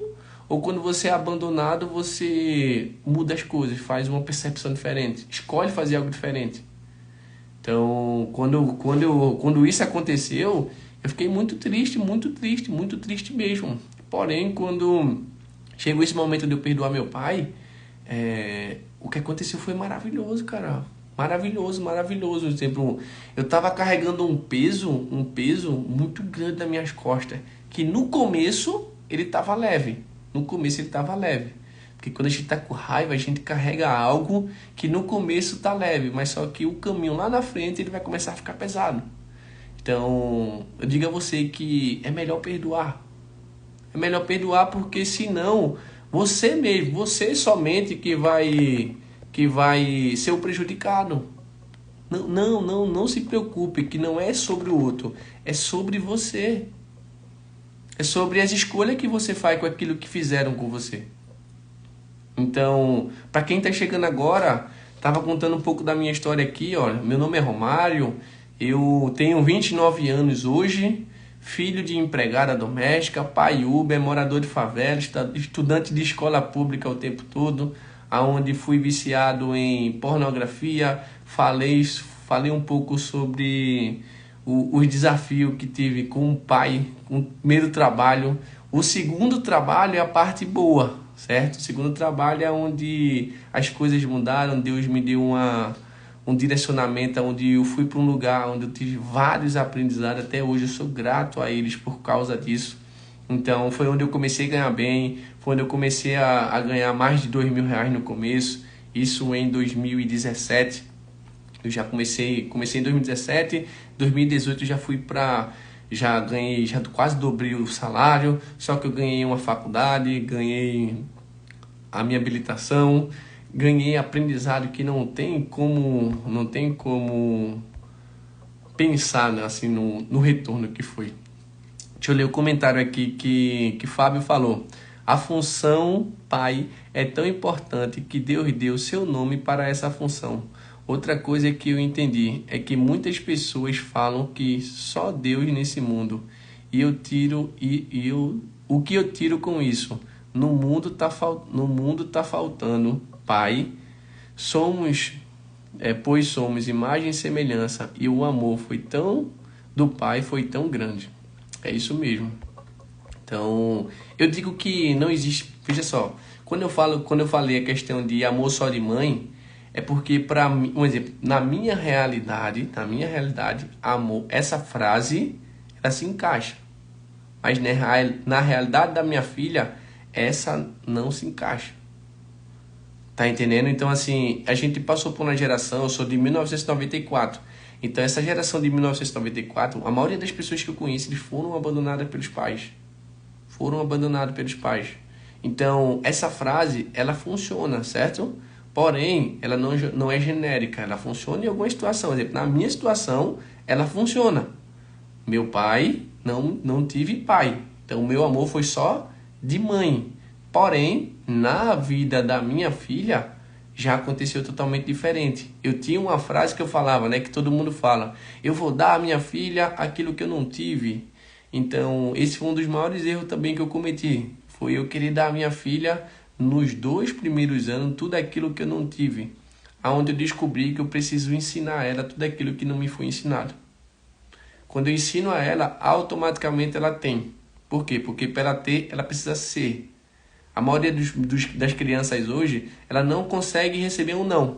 Ou quando você é abandonado, você muda as coisas, faz uma percepção diferente, escolhe fazer algo diferente? Então, quando isso aconteceu, eu fiquei muito triste, muito triste, muito triste mesmo. Porém, quando chegou esse momento de eu perdoar meu pai, o que aconteceu foi maravilhoso, cara. Maravilhoso, maravilhoso. Por exemplo, eu estava carregando um peso muito grande nas minhas costas, que no começo ele estava leve. No começo ele estava leve. Porque quando a gente está com raiva, a gente carrega algo que no começo está leve, mas só que o caminho lá na frente ele vai começar a ficar pesado. Então, eu digo a você que é melhor perdoar. É melhor perdoar porque senão você mesmo, você somente que vai ser o prejudicado. Não se preocupe que não é sobre o outro, é sobre você. É sobre as escolhas que você faz com aquilo que fizeram com você. Então, para quem está chegando agora, estava contando um pouco da minha história aqui, ó. Meu nome é Romário, eu tenho 29 anos hoje, filho de empregada doméstica, pai Uber, morador de favela, estudante de escola pública o tempo todo, aonde fui viciado em pornografia, falei um pouco sobre os desafios que tive com o pai, com o primeiro trabalho. O segundo trabalho é a parte boa, certo? O segundo trabalho é onde as coisas mudaram, Deus me deu um direcionamento, onde eu fui para um lugar onde eu tive vários aprendizados. Até hoje eu sou grato a eles por causa disso. Então foi onde eu comecei a ganhar bem, foi onde eu comecei a ganhar mais de R$ 2.000 no começo, isso em 2017. Eu já comecei em 2017, 2018 já fui para, já ganhei, já quase dobrei o salário, só que eu ganhei uma faculdade, ganhei a minha habilitação, ganhei aprendizado que não tem como pensar, né, assim, no retorno que foi. Deixa eu ler o comentário aqui que Fábio falou. A função pai é tão importante que Deus deu seu nome para essa função. Outra coisa que eu entendi é que muitas pessoas falam que só Deus nesse mundo. E o que eu tiro com isso? No mundo tá faltando pai. Pois somos imagem e semelhança e o amor do pai foi tão grande. É isso mesmo. Então, eu digo que não existe, veja só, quando eu falei a questão de amor só de mãe, é porque para mim, um exemplo, na minha realidade, amor, essa frase ela se encaixa. Mas na realidade da minha filha, essa não se encaixa. Tá entendendo? Então, assim, a gente passou por uma geração, eu sou de 1994. Então, essa geração de 1994, a maioria das pessoas que eu conheço, eles foram abandonadas pelos pais. Então, essa frase, ela funciona, certo? Porém, ela não é genérica, ela funciona em alguma situação. Por exemplo, na minha situação, ela funciona. Meu pai, não tive pai. Então, o meu amor foi só de mãe. Porém, na vida da minha filha, já aconteceu totalmente diferente. Eu tinha uma frase que eu falava, né, que todo mundo fala: eu vou dar à minha filha aquilo que eu não tive. Então, esse foi um dos maiores erros também que eu cometi. Foi eu querer dar à minha filha, nos 2 primeiros anos, tudo aquilo que eu não tive. Aonde eu descobri que eu preciso ensinar a ela tudo aquilo que não me foi ensinado. Quando eu ensino a ela, automaticamente ela tem. Por quê? Porque para ela ter, ela precisa ser. A maioria das crianças hoje, ela não consegue receber um não.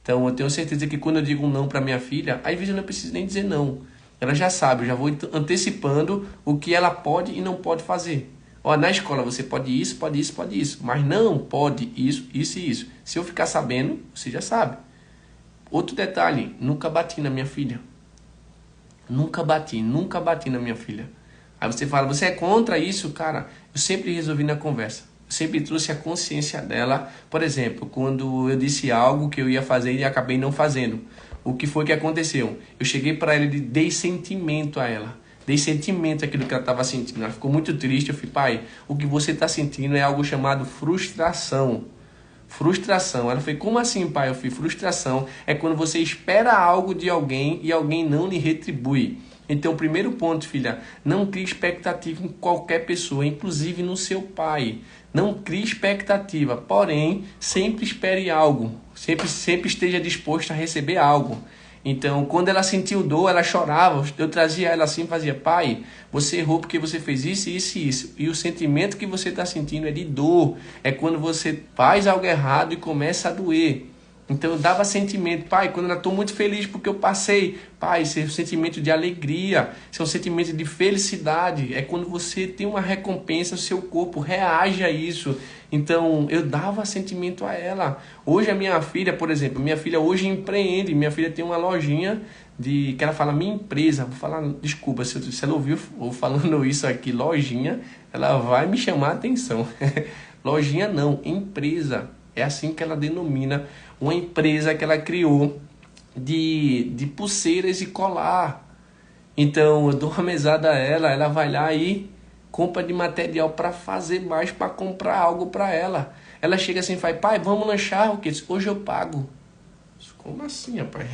Então, eu tenho certeza que quando eu digo um não para minha filha, às vezes eu não preciso nem dizer não. Ela já sabe, eu já vou antecipando o que ela pode e não pode fazer. Ó, na escola você pode isso, pode isso, pode isso. Mas não pode isso, isso e isso. Se eu ficar sabendo, você já sabe. Outro detalhe, nunca bati na minha filha. Nunca bati na minha filha. Aí você fala, você é contra isso? Cara, eu sempre resolvi na conversa. Eu sempre trouxe a consciência dela. Por exemplo, quando eu disse algo que eu ia fazer e acabei não fazendo. O que foi que aconteceu? Eu cheguei para ela e dei sentimento a ela. Dei sentimento àquilo que ela estava sentindo. Ela ficou muito triste. Eu falei, pai, o que você está sentindo é algo chamado frustração. Frustração. Ela falou, como assim, pai? Eu falei, frustração é quando você espera algo de alguém e alguém não lhe retribui. Então, o primeiro ponto, filha, não crie expectativa em qualquer pessoa, inclusive no seu pai. Não crie expectativa, porém, sempre espere algo. Sempre esteja disposto a receber algo. Então, quando ela sentiu dor, ela chorava. Eu trazia ela assim e fazia, pai, você errou porque você fez isso, isso e isso. E o sentimento que você está sentindo é de dor. É quando você faz algo errado e começa a doer. Então eu dava sentimento, pai, quando eu estou muito feliz porque eu passei, pai, isso é um sentimento de alegria, isso é um sentimento de felicidade, é quando você tem uma recompensa, o seu corpo reage a isso. Então eu dava sentimento a ela. Hoje a minha filha, por exemplo, minha filha hoje empreende, minha filha tem uma lojinha que ela fala minha empresa, vou falar, desculpa, se ela ouviu eu falando isso aqui, lojinha, ela vai me chamar a atenção. Lojinha não, empresa, é assim que ela denomina uma empresa que ela criou de pulseiras e colar. Então eu dou uma mesada a ela vai lá e compra de material para fazer mais, para comprar algo para ela. Ela chega assim e fala, pai, vamos lanchar o quê? Hoje eu pago. Como assim, rapaz?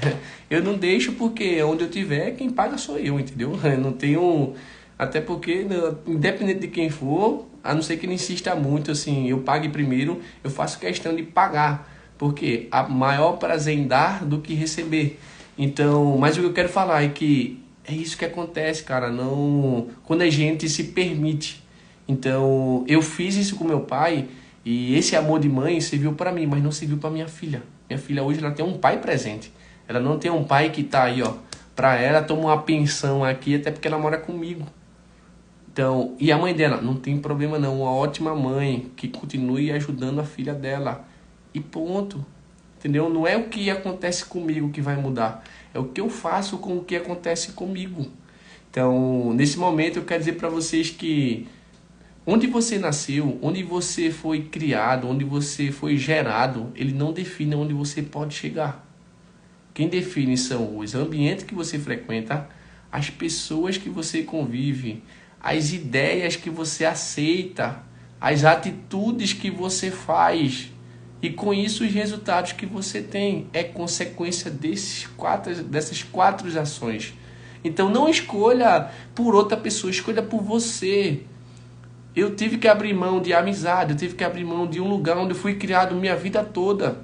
Eu não deixo porque onde eu tiver, quem paga sou eu, entendeu? Eu não tenho... Até porque, independente de quem for, a não ser que ele insista muito, assim, eu pague primeiro, eu faço questão de pagar. Porque há maior prazer em dar do que receber. Então, mas o que eu quero falar é que é isso que acontece, cara. Não, quando a gente se permite. Então, eu fiz isso com meu pai e esse amor de mãe serviu para mim, mas não serviu para minha filha. Minha filha hoje ela tem um pai presente. Ela não tem um pai que tá aí, ó, para ela toma uma pensão aqui, até porque ela mora comigo. Então, e a mãe dela não tem problema não, uma ótima mãe que continue ajudando a filha dela. E ponto, entendeu? Não é o que acontece comigo que vai mudar, é o que eu faço com o que acontece comigo. Então, nesse momento eu quero dizer para vocês que onde você nasceu, onde você foi criado, onde você foi gerado, ele não define onde você pode chegar. Quem define são os ambientes que você frequenta, as pessoas que você convive, as ideias que você aceita, as atitudes que você faz. E com isso os resultados que você tem é consequência dessas quatro ações. Então não escolha por outra pessoa, escolha por você. Eu tive que abrir mão de amizade, eu tive que abrir mão de um lugar onde eu fui criado minha vida toda.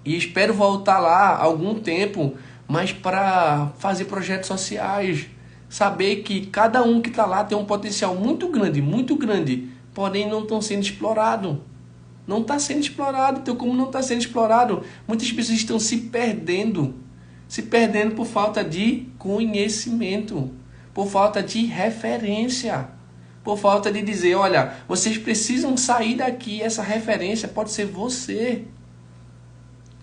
E espero voltar lá algum tempo, mas para fazer projetos sociais. Saber que cada um que está lá tem um potencial muito grande, porém não estão sendo explorado. Não está sendo explorado. Então, como não está sendo explorado, muitas pessoas estão se perdendo por falta de conhecimento, por falta de referência, por falta de dizer, olha, vocês precisam sair daqui, essa referência pode ser você.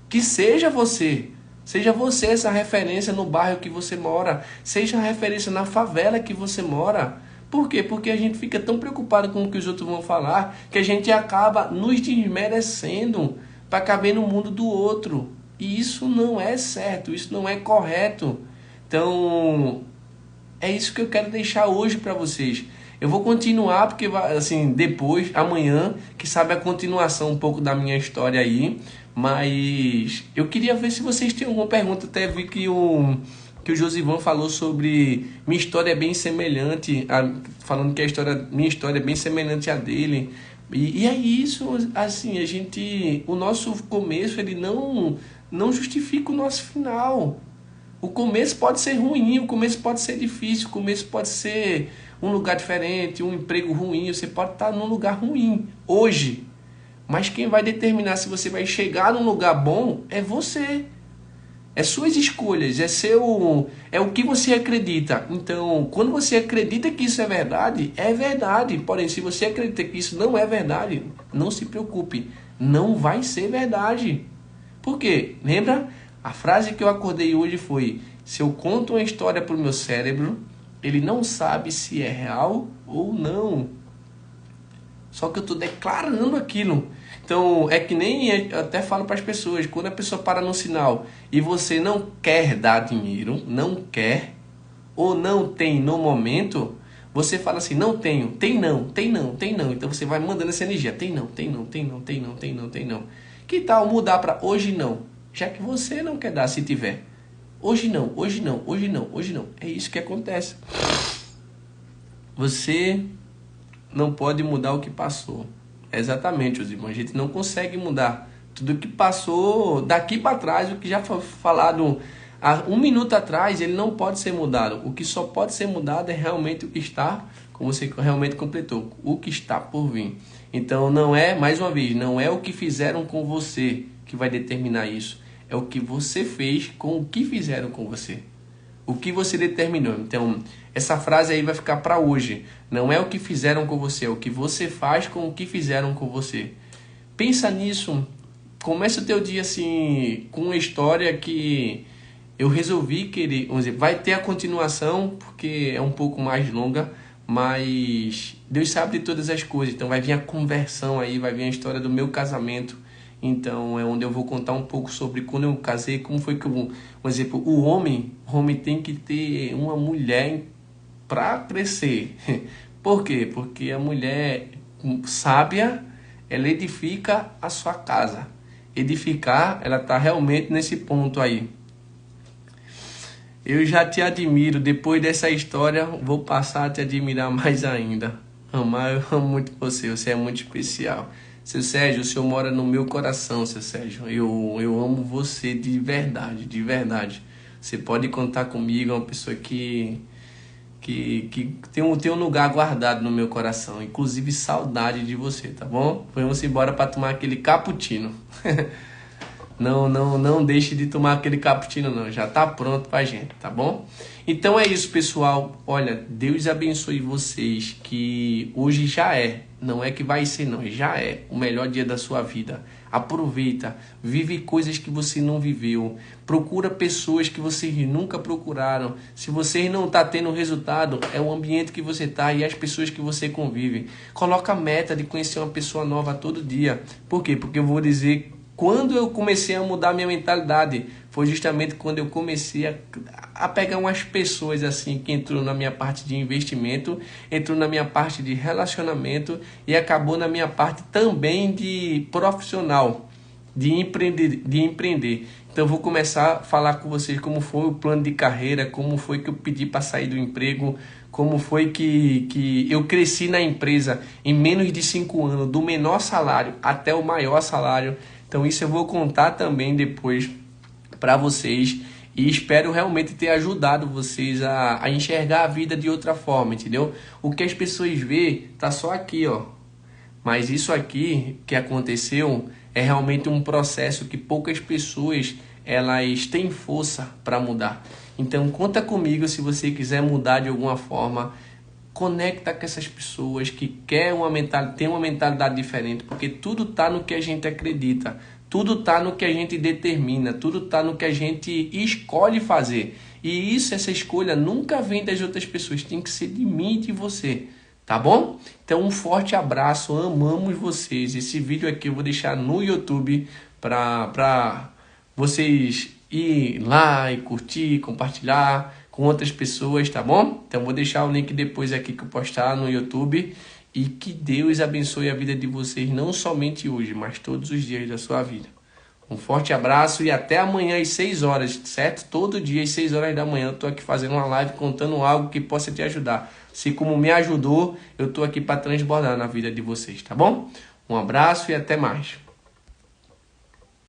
Que seja você. Seja você essa referência no bairro que você mora, seja a referência na favela que você mora. Por quê? Porque a gente fica tão preocupado com o que os outros vão falar que a gente acaba nos desmerecendo para caber no mundo do outro. E isso não é certo, isso não é correto. Então, é isso que eu quero deixar hoje para vocês. Eu vou continuar porque assim, depois, amanhã, que sabe a continuação um pouco da minha história aí, mas eu queria ver se vocês têm alguma pergunta. Até vi que o Josivan falou sobre minha história é bem semelhante, falando que minha história é bem semelhante à dele. E é isso, assim, o nosso começo, ele não justifica o nosso final. O começo pode ser ruim, o começo pode ser difícil, o começo pode ser um lugar diferente, um emprego ruim, você pode estar num lugar ruim hoje. Mas quem vai determinar se você vai chegar num lugar bom é você. É suas escolhas, é o que você acredita. Então, quando você acredita que isso é verdade, é verdade. Porém, se você acredita que isso não é verdade, não se preocupe, não vai ser verdade. Por quê? Lembra? A frase que eu acordei hoje foi: se eu conto uma história para o meu cérebro, ele não sabe se é real ou não. Só que eu estou declarando aquilo. Então, é que nem eu até falo para as pessoas, quando a pessoa para no sinal e você não quer dar dinheiro, não quer, ou não tem no momento, você fala assim, não tenho, tem não, tem não, tem não. Então você vai mandando essa energia, tem não, tem não, tem não, tem não, tem não, tem não. Que tal mudar para hoje não? Já que você não quer dar, se tiver. Hoje não, hoje não, hoje não, hoje não. É isso que acontece. Você não pode mudar o que passou. Exatamente, os irmãos. A gente não consegue mudar tudo que passou daqui para trás. O que já foi falado há um minuto atrás, ele não pode ser mudado. O que só pode ser mudado é realmente o que está, como você realmente completou, o que está por vir. Então não é, mais uma vez, não é o que fizeram com você que vai determinar isso. É o que você fez com o que fizeram com você. O que você determinou. Então, essa frase aí vai ficar para hoje. Não é o que fizeram com você, é o que você faz com o que fizeram com você. Pensa nisso. Começa o teu dia assim, com uma história que eu resolvi querer. Vamos dizer, vai ter a continuação, porque é um pouco mais longa, mas Deus sabe de todas as coisas. Então vai vir a conversão aí, vai vir a história do meu casamento. Então é onde eu vou contar um pouco sobre quando eu casei, como foi que eu, por exemplo, o homem tem que ter uma mulher para crescer. Por quê? Porque a mulher sábia, ela edifica a sua casa. Edificar, ela está realmente nesse ponto aí. Eu já te admiro, depois dessa história, vou passar a te admirar mais ainda. Amar, eu amo muito você é muito especial. Seu Sérgio, o senhor mora no meu coração, seu Sérgio. Eu amo você de verdade, de verdade. Você pode contar comigo, é uma pessoa que tem um lugar guardado no meu coração. Inclusive saudade de você, tá bom? Vamos embora para tomar aquele cappuccino. Não deixe de tomar aquele cappuccino não, já tá pronto pra gente, tá bom? Então é isso, pessoal. Olha, Deus abençoe vocês, que hoje já é, não é que vai ser não, já é o melhor dia da sua vida. Aproveita, vive coisas que você não viveu, procura pessoas que vocês nunca procuraram. Se vocês não tá tendo resultado, é o ambiente que você tá e as pessoas que você convive. Coloca a meta de conhecer uma pessoa nova todo dia. Por quê? Porque eu vou dizer, quando eu comecei a mudar minha mentalidade, foi justamente quando eu comecei a pegar umas pessoas assim que entrou na minha parte de investimento, entrou na minha parte de relacionamento e acabou na minha parte também de profissional, de empreender. Então eu vou começar a falar com vocês como foi o plano de carreira, como foi que eu pedi para sair do emprego, como foi que eu cresci na empresa em menos de 5 anos, do menor salário até o maior salário. Então isso eu vou contar também depois para vocês e espero realmente ter ajudado vocês a enxergar a vida de outra forma, entendeu? O que as pessoas vê tá só aqui, ó. Mas isso aqui que aconteceu é realmente um processo que poucas pessoas elas têm força para mudar. Então conta comigo se você quiser mudar de alguma forma. Conecta com essas pessoas que tem uma mentalidade diferente, porque tudo está no que a gente acredita, tudo está no que a gente determina, tudo está no que a gente escolhe fazer. E essa escolha nunca vem das outras pessoas, tem que ser de mim e de você, tá bom? Então um forte abraço, amamos vocês. Esse vídeo aqui eu vou deixar no YouTube para vocês ir lá e curtir, compartilhar com outras pessoas, tá bom? Então vou deixar o link depois aqui que eu postar no YouTube. E que Deus abençoe a vida de vocês, não somente hoje, mas todos os dias da sua vida. Um forte abraço e até amanhã às 6 horas, certo? Todo dia às 6 horas da manhã eu tô aqui fazendo uma live contando algo que possa te ajudar. Se como me ajudou, eu tô aqui para transbordar na vida de vocês, tá bom? Um abraço e até mais.